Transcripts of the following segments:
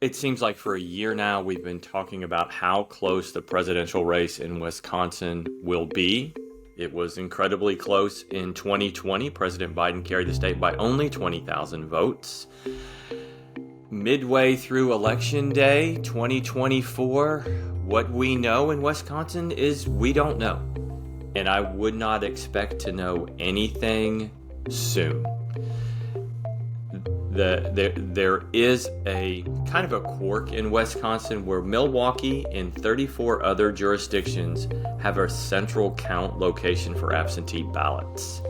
It seems like for a year now, we've been talking about how close the presidential race in Wisconsin will be. It was incredibly close in 2020. President Biden carried the state by only 20,000 votes. Midway through Election Day 2024, what we know in Wisconsin is we don't know. And I would not expect to know anything soon. There is a kind of a quirk in Wisconsin where Milwaukee and 34 other jurisdictions have a central count location for absentee ballots.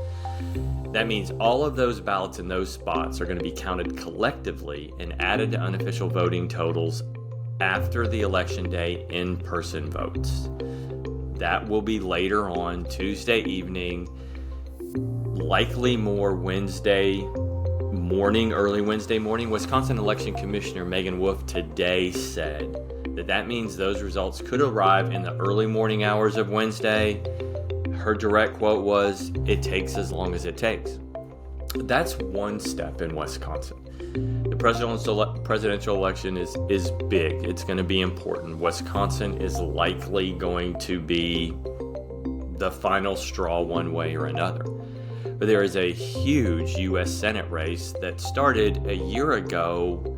That means all of those ballots in those spots are going to be counted collectively and added to unofficial voting totals after the election day in-person votes. That will be later on Tuesday evening, likely more Wednesday morning, early Wednesday morning. Wisconsin Election Commissioner Meagan Wolfe today said that means those results could arrive in the early morning hours of Wednesday. Her direct quote was, "It takes as long as it takes." That's one step in Wisconsin. The presidential election is big. It's going to be important. Wisconsin is likely going to be the final straw one way or another. But there is a huge U.S. Senate race that started a year ago,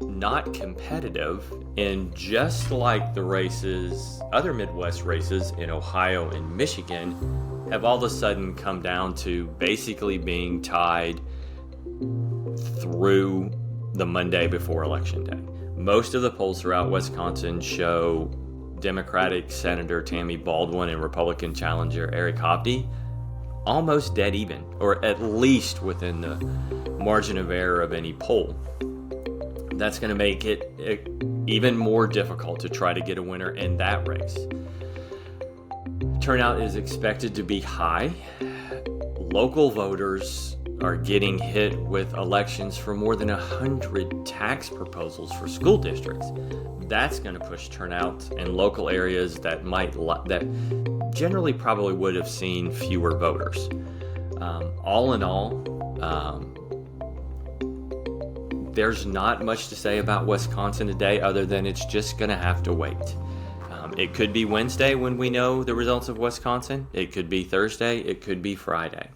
not competitive, and just like the races, other Midwest races in Ohio and Michigan, have all of a sudden come down to basically being tied through the Monday before Election Day. Most of the polls throughout Wisconsin show Democratic Senator Tammy Baldwin and Republican challenger Eric Hobby almost dead even, or at least within the margin of error of any poll. That's going to make it even more difficult to try to get a winner in that race. Turnout is expected to be high. Local voters are getting hit with elections for more than 100 tax proposals for school districts. That's going to push turnout in local areas that generally probably would have seen fewer voters. All in all, there's not much to say about Wisconsin today other than it's just going to have to wait. It could be Wednesday when we know the results of Wisconsin. It could be Thursday. It could be Friday.